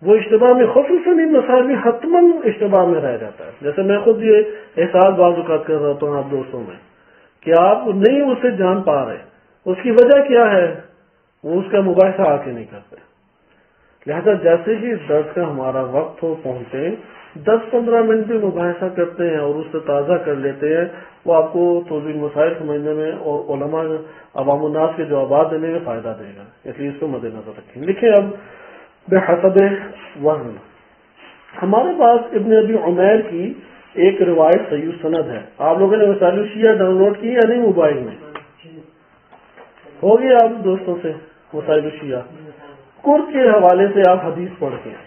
وہ اشتباہ میں خصوصاً ان مسائل میں حتماً اشتباہ میں رہ جاتا ہے. جیسے میں خود یہ احساس بعض اوقات کر رہا ہوں آپ دوستوں میں کہ آپ نہیں اسے جان پا رہے. اس کی وجہ کیا ہے؟ وہ اس کا مباحثہ آ کے نہیں کرتے. لہذا جیسے ہی درس کا ہمارا وقت ہو پہنچے 10-15 منٹ بھی مباحثہ کرتے ہیں اور اس سے تازہ کر لیتے ہیں. وہ آپ کو توضیح مسائل سمجھنے میں اور علماء عوام الناس کے جوابات دینے میں فائدہ دے گا. اس لیے اس کو مد نظر رکھیں. لکھیں اب بحسب وزن. ہمارے پاس ابن ابی عمیر کی ایک روایت صحیح سند ہے. آپ لوگوں نے وسائل الشیعہ ڈاؤن لوڈ کی یا نہیں؟ موبائل میں ہوگی آپ دوستوں سے وسائل الشیعہ. قرب کے حوالے سے آپ حدیث پڑھتے ہیں.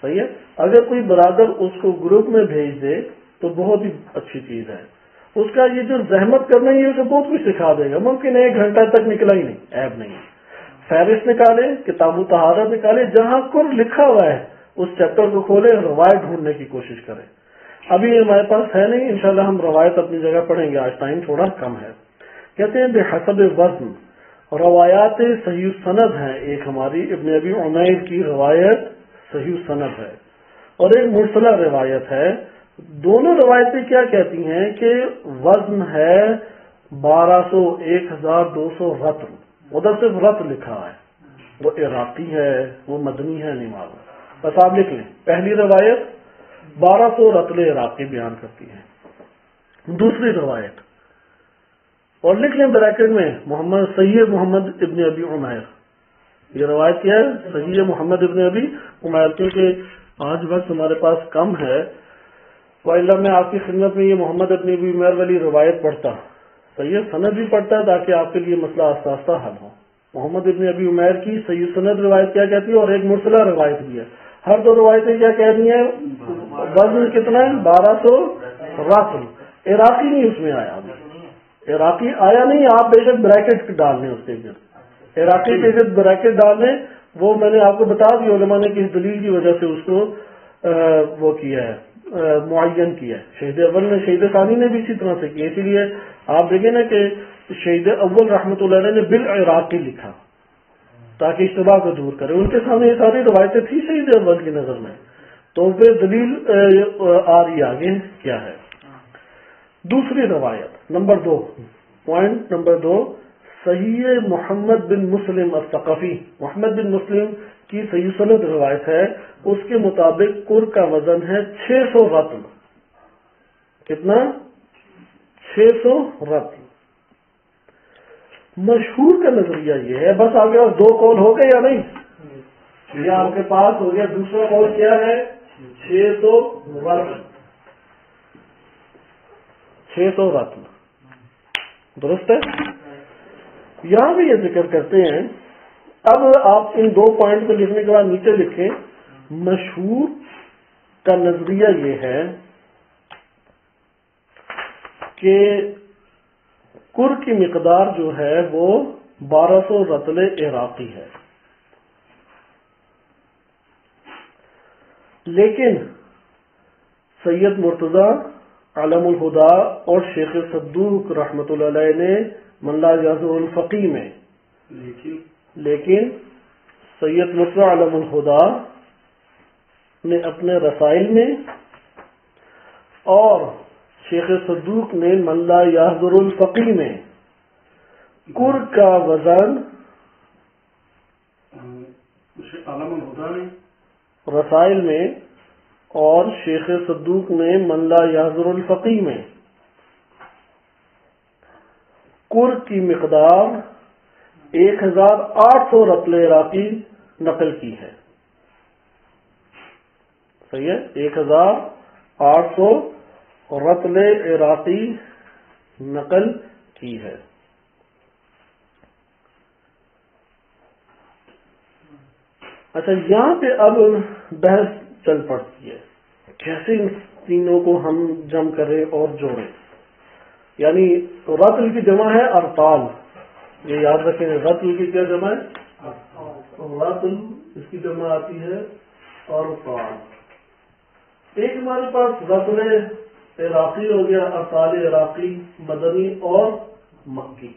صحیح ہے. اگر کوئی برادر اس کو گروپ میں بھیج دے تو بہت ہی اچھی چیز ہے. اس کا یہ جو زحمت کرنا ہے اسے بہت کچھ سکھا دے گا. ممکن ہے 1 گھنٹہ تک نکلا ہی نہیں، عیب نہیں. فہرست نکالے، کتاب و طہارت نکالے، جہاں قرب لکھا ہوا ہے اس چیپٹر کو کھولے، روایت ڈھونڈنے کی کوشش کریں. ابھی ہمارے پاس ہے نہیں، انشاءاللہ ہم روایت اپنی جگہ پڑھیں گے. آج ٹائم تھوڑا کم ہے. کہتے ہیں بحسب وزن. روایات صحیح سند ہیں. ایک ہماری ابن ابی عمیر کی روایت صحیح سند ہے اور ایک مرسلہ روایت ہے. دونوں روایتیں کیا کہتی ہیں کہ وزن ہے 1200 1200 رطل. ادھر صرف رط لکھا ہے. وہ عراقی ہے، وہ مدنی ہے، نہیں معلوم. بس آپ لکھ لیں. پہلی روایت 1200 رطل عراقی بیان کرتی ہے. دوسری روایت اور لکھ لیں بریکٹ میں صحیح محمد ابن ابی عمیر. یہ روایت کیا ہے؟ صحیح محمد ابن ابی عمیر. کیونکہ آج وقت ہمارے پاس کم ہے وَإِلَّا میں آپ کی خدمت میں یہ محمد ابن ابی عمیر والی روایت پڑھتا. صحیح سند بھی پڑھتا ہے تاکہ آپ کے لیے مسئلہ آہستہ آہستہ حل ہو. محمد ابن ابی عمیر کی صحیح سند روایت کیا کہتی ہے اور ایک مرسلہ روایت بھی ہے. ہر دو روایتیں کیا کہہ رہی ہیں؟ وزن کتنا ہے؟ 1200 رطل. عراقی نہیں اس میں آیا. عراقی آیا نہیں. آپ بے شک بریکٹ ڈال لیں اس کے گرد. عراقی کے گرد بریکٹ ڈال لیں. وہ میں نے آپ کو بتا دیا علماء نے کس دلیل کی وجہ سے اس کو وہ کیا ہے، معین کیا ہے. شہید اول نے، شہید ثانی نے بھی اسی طرح سے کیا. اسی لیے آپ دیکھیں نا کہ شہید اول رحمۃ اللہ علیہ نے بالعراقی لکھا تاکہ اشتباہ کو دور کرے. ان کے سامنے یہ ساری روایتیں تھیں شہید اول کی نظر میں. تو پھر دلیل آ رہی آگے کیا ہے. دوسری روایت نمبر 2، پوائنٹ نمبر 2، صحیح محمد بن مسلم الثقفی. محمد بن مسلم کی صحیح سند روایت ہے. اس کے مطابق قر کا وزن ہے 600 رطل. کتنا؟ 600 رطل. مشہور کا نظریہ یہ ہے، بس آپ کے پاس 2 قول ہو گئے یا نہیں؟ یہ آپ کے پاس ہو گیا. دوسرا قول کیا ہے؟ 600 رطل. 600 رطل درست ہے. یہاں بھی یہ ذکر کرتے ہیں. اب آپ ان 2 پوائنٹ کو لکھنے کے بعد نیچے لکھیں مشہور کا نظریہ یہ ہے کہ قر کی مقدار جو ہے وہ 1200 رطل عراقی ہے. لیکن سید مرتضی علم الہدا اور شیخ صدوق رحمۃ اللہ علیہ نے من لا یعذر الفقی میں، لیکن سید مرتضی علم الہدا نے اپنے رسائل میں اور شیخ صدوق نے من لا یعذر الفقی میں قر کا وزن علم الہدا نے رسائل میں اور شیخ صدوق نے من لا یعذر الفقی میں قر کی مقدار 1800 رطل عراقی نقل کی ہے. صحیح ہے. 1800 رطل عراقی نقل کی ہے. اچھا، یہاں پہ اب بحث چل پڑتی ہے کیسے ان تینوں کو ہم جمع کریں اور جوڑیں. یعنی رطل کی جمع ہے ارطال. یہ یاد رکھیں، رطل کی کیا جمع ہے؟ رطل. اس کی جمع آتی ہے ارطال. ایک ہمارے پاس رطل عراقی ہو گیا، ارطال عراقی، مدنی اور مکی.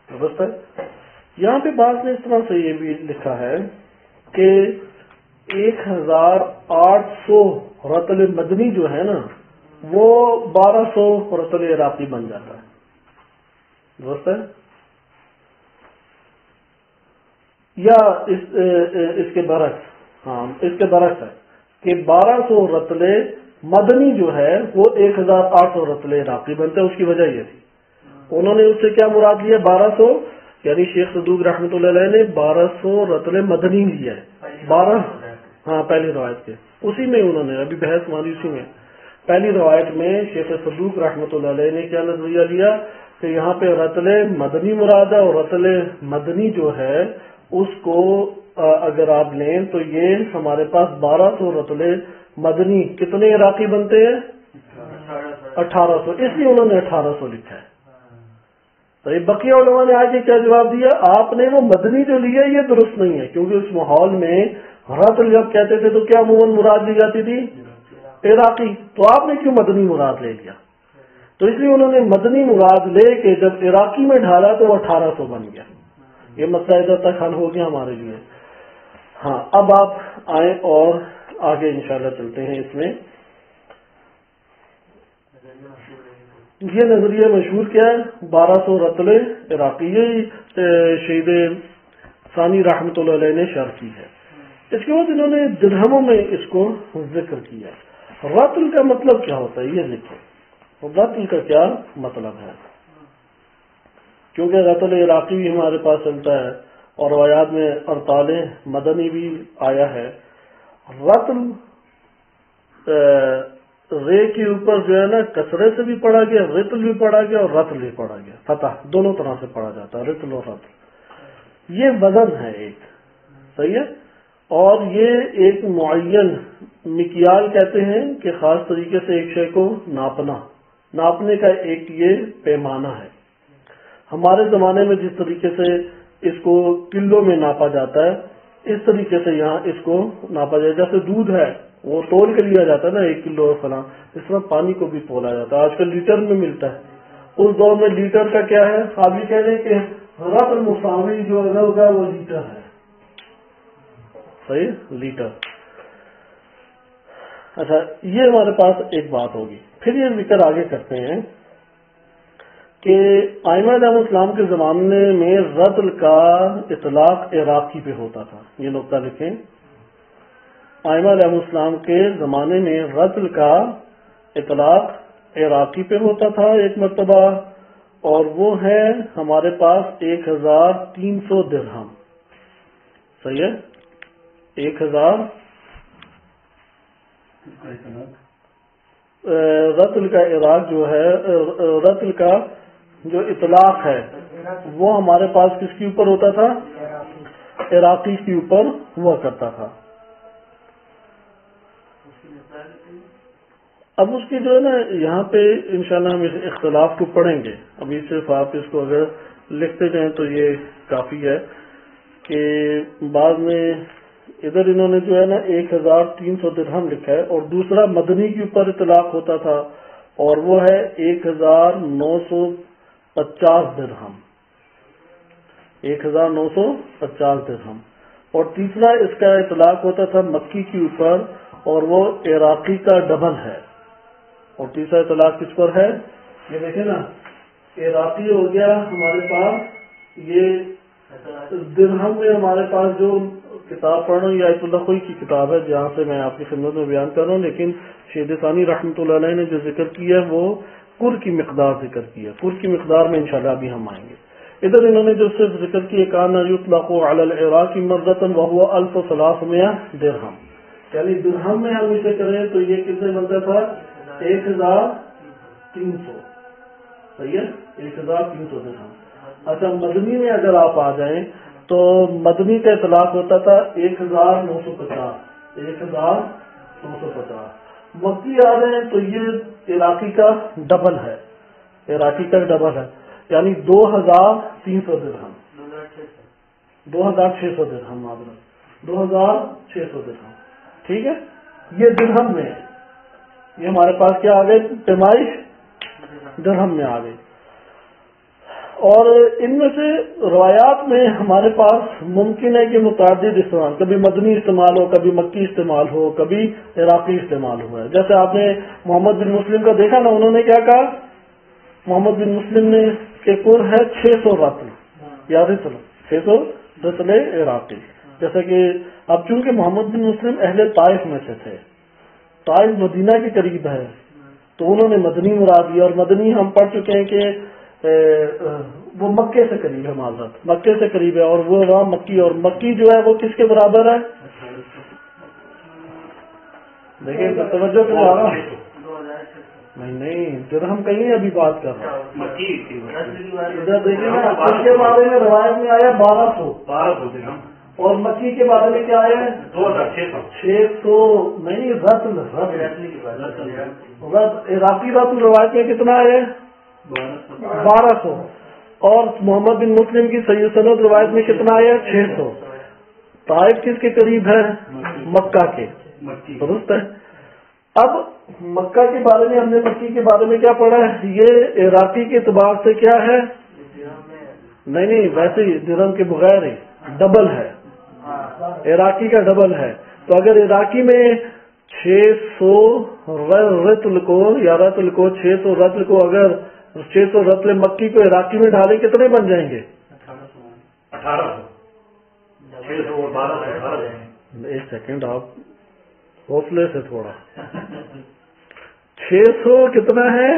درست ہے. یہاں پہ بعض نے اس طرح سے یہ بھی لکھا ہے کہ 1800 رطل مدنی جو ہے نا وہ 1200 رطل عراقی بن جاتا ہے. درست ہے. یا اس کے برعکس، ہاں اس کے برعکس ہے کہ 1200 رطل مدنی جو ہے وہ 1800 رطل عراقی بنتا ہے. اس کی وجہ یہ تھی انہوں نے اس سے کیا مراد لیا 1200، یعنی شیخ صدوق رحمۃ اللہ علیہ نے 1200 رطل مدنی لیا ہے. 12 ہاں پہلی روایت کے اسی میں انہوں نے ابھی بحث مانی اسی میں پہلی روایت میں شیخ صدوق رحمۃ اللہ علیہ نے کیا نظریہ لیا کہ یہاں پہ رطل مدنی مراد ہے، اور رطل مدنی جو ہے اس کو اگر آپ لیں تو یہ ہمارے پاس 1200 رطل مدنی کتنے عراقی بنتے ہیں 1800، اس لیے انہوں نے 1800 لکھا ہے. تو یہ بقیہ علماء نے آگے کیا جواب دیا، آپ نے وہ مدنی جو لیا یہ درست نہیں ہے، کیونکہ اس ماحول میں رطل جب کہتے تھے تو کیا عموماً مراد لی جاتی تھی عراقی، تو آپ نے کیوں مدنی مراد لے لیا؟ تو اس لیے انہوں نے مدنی مراد لے کے جب عراقی میں ڈھالا تو وہ 1800 بن گیا. یہ مسئلہ ادھر تک حل ہو گیا ہمارے لیے. ہاں اب آپ آئیں اور آگے انشاءاللہ چلتے ہیں. اس میں یہ نظریہ مشہور کیا ہے 1200 رطل عراقی، یہی شہید ثانی رحمۃ اللہ علیہ نے شرح کی ہے. اس کے بعد انہوں نے درہموں میں اس کو ذکر کیا. رطل کا مطلب کیا ہوتا ہے یہ لکھو، رطل کا کیا مطلب ہے، کیونکہ رطل عراقی بھی ہمارے پاس چلتا ہے اور روایات میں ارطال مدنی بھی آیا ہے. رطل رے کے اوپر جو ہے نا کسرے سے بھی پڑھا گیا، رتل بھی پڑھا گیا اور رتل بھی پڑھا گیا، فتح دونوں طرح سے پڑھا جاتا ہے رتل اور رتل. یہ وزن ہے ایک، صحیح ہے، اور یہ ایک معین مکیال کہتے ہیں کہ خاص طریقے سے ایک شے کو ناپنے کا ایک یہ پیمانہ ہے. ہمارے زمانے میں جس طریقے سے اس کو کلو میں ناپا جاتا ہے اس طریقے سے یہاں اس کو ناپا جائے. جیسے دودھ ہے وہ تول کے لیا جاتا ہے نا 1 کلو فلاں، اس طرح پانی کو بھی تولا جاتا ہے. آج کل لیٹر میں ملتا ہے. اس دور میں لیٹر کا کیا ہے، آپ یہ کہہ رہے کہ رطل مساوی جو ہوگا وہ لیٹر ہے، صحیح لیٹر. اچھا یہ ہمارے پاس ایک بات ہوگی. پھر یہ ذکر آگے کرتے ہیں کہ ائمہ علیہ السلام کے زمانے میں رطل کا اطلاق عراقی پہ ہوتا تھا. یہ نقطہ لکھیں، ائمہ علیہ السلام کے زمانے میں رطل کا اطلاق عراقی پہ ہوتا تھا ایک مرتبہ، اور وہ ہے ہمارے پاس 1300 درہم. صحیح ہے، 1000 رطل کا عراق جو ہے، رطل کا جو اطلاق ہے وہ ہمارے پاس کس کے اوپر ہوتا تھا، عراقی کے اوپر ہوا کرتا تھا. اب اس کی جو ہے نا یہاں پہ انشاءاللہ ہم اس اختلاف کو پڑھیں گے. ابھی صرف آپ اس کو اگر لکھتے جائیں تو یہ کافی ہے کہ بعد میں ادھر انہوں نے جو ہے نا 1300 درہم لکھا ہے، اور دوسرا مدنی کے اوپر اطلاق ہوتا تھا اور وہ ہے 1950 درہم، 1950 درہم. اور تیسرا اس کا اطلاق ہوتا تھا مکی کے اوپر اور وہ عراقی کا ڈبل ہے. اور تیسرا اطلاق کس پر ہے، یہ دیکھیں نا عراقی ہو گیا ہمارے پاس. یہ درہم میں ہمارے پاس جو کتاب پڑھ رہا ہوں یہ آیت اللہ خوئی کی کتاب ہے جہاں سے میں آپ کی خدمت میں بیان کر رہا ہوں، لیکن شہید ثانی رحمۃ اللہ علیہ نے جو ذکر کیا ہے وہ کر کی مقدار ذکر کی ہے. کر کی مقدار میں انشاءاللہ ابھی ہم آئیں گے. ادھر انہوں نے جو صرف ذکر کیا کان یطلق علی العراق مرۃ وهو 1300 درہم، یعنی درہم میں ہم اسے کریں تو یہ کتنے بنتا تھا 1300. صحیح ہے، 1300 درہم. اچھا مدنی میں اگر آپ آ جائیں تو مدنی کا اطلاق ہوتا تھا 1950. مکی آ رہے ہیں تو یہ عراقی کا ڈبل ہے، یعنی 2300 درہم، 2600 درہم، 2600 درہم. ٹھیک ہے، یہ درہم میں یہ ہمارے پاس کیا آ گئے؟ پیمائش درہم میں آ گئی. اور ان میں سے روایات میں ہمارے پاس ممکن ہے کہ متعدد استعمال، کبھی مدنی استعمال ہو، کبھی مکی استعمال ہو، کبھی عراقی استعمال ہوا ہے. جیسے آپ نے محمد بن مسلم کا دیکھا نا، انہوں نے کیا کہا؟ محمد بن مسلم نے کہ کل ہے 600 رطل یا رطل، 600 رطل عراقی. جیسا کہ اب چونکہ محمد بن مسلم اہل طائف میں سے تھے، طائف مدینہ کے قریب ہے، تو انہوں نے مدنی مراد لیا. اور مدنی ہم پڑھ چکے ہیں کہ وہ مکے سے قریب ہے، معذرت مکے سے قریب ہے، اور وہ وہاں مکی، اور مکی جو ہے وہ کس کے برابر ہے؟ دیکھیں توجہ کے آ رہا نہیں درہم کہیں ابھی بات کر رہا ہوں. ادھر دیکھیے نا، اس کے بارے میں روایت میں آیا 1200 اور مکی کے بارے میں کیا آیا ہے 600. نہیں رتل عراقی رتل روایت میں کتنا ہے 1200. اور محمد بن مسلم کی صحیح سند روایت میں کتنا آیا 600. طائف کس کے قریب ہے؟ مکہ کے. درست ہے. اب مکہ کے بارے میں ہم نے مکی کے بارے میں کیا پڑھا ہے؟ یہ عراقی کے اعتبار سے کیا ہے؟ نہیں ویسے ہی درہم کے بغیر ہی ڈبل ہے، عراقی کا ڈبل ہے. تو اگر عراقی میں 600 رطل کو یا رطل کو 600 رطل کو اگر 600 رطل مکی کو عراقی میں ڈالیں کتنے بن جائیں گے؟ 1800. ایک سیکنڈ آپ حوصلے سے تھوڑا 600 کتنا ہے؟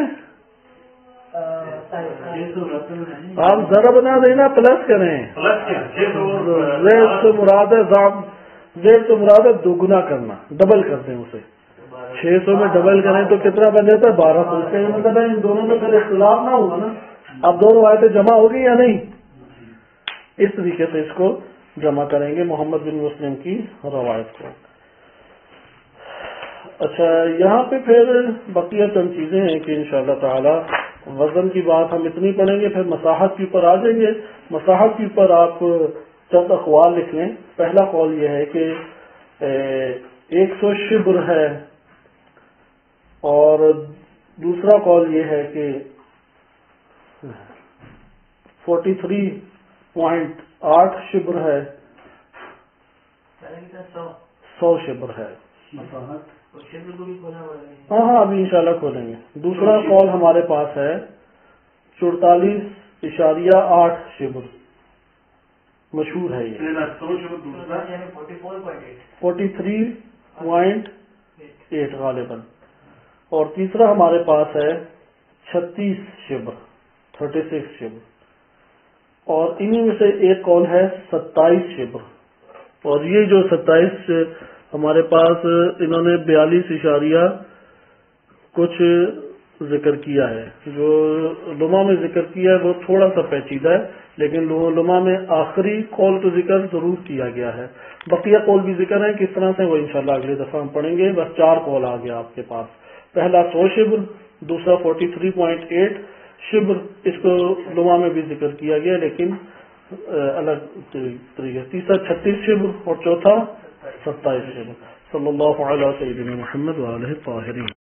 آپ ضرب نہ دینا، پلس کریں. زید سے مراد ہے دوگنا کرنا، ڈبل کر دیں اسے. 600 میں ڈبل کریں تو کتنا بن جاتا ہے 1200. اس کا مطلب ہے ان دونوں میں پھر اختلاف نہ ہوگا نا. اب دونوں آیتیں جمع ہوگی یا نہیں؟ اس طریقے سے اس کو جمع کریں گے محمد بن مسلم کی روایت کو. اچھا، یہاں پہ پھر بقیہ چند چیزیں ہیں کہ انشاءاللہ تعالی وزن کی بات ہم اتنی پڑھیں گے، پھر مساحت کے اوپر آ جائیں گے. مساحت کے اوپر آپ چند اقوال لکھ لیں. پہلا قول یہ ہے کہ 100 شبر ہے، اور دوسرا قول یہ ہے کہ 43.8 شبر ہے، 100 شبر ہے. ہاں ابھی انشاءاللہ کھولیں گے. دوسرا قول ہمارے پاس ہے 44.8 شبر، مشہور ہے یہ 43.8 غالباً. اور تیسرا ہمارے پاس ہے 36 شبر، 36 شبر. اور انہی میں سے ایک قول ہے 27 شبر. اور یہ جو 27 ہمارے پاس انہوں نے 42 کچھ ذکر کیا ہے. جو لمحہ میں ذکر کیا ہے وہ تھوڑا سا پیچیدہ ہے، لیکن لمحہ میں آخری قول تو ذکر ضرور کیا گیا ہے. بقیہ قول بھی ذکر ہیں، کس طرح سے وہ انشاءاللہ اگلی دفعہ ہم پڑھیں گے. بس 4 قول آ گیا آپ کے پاس. پہلا 100 شبر، دوسرا 43.8 شبر، اس کو لمحہ میں بھی ذکر کیا گیا لیکن الگ طریقے. تیسرا 36 شبر اور چوتھا 27 شبر. صلی اللہ علیہ سیدنا محمد وآلہ الطاہرین.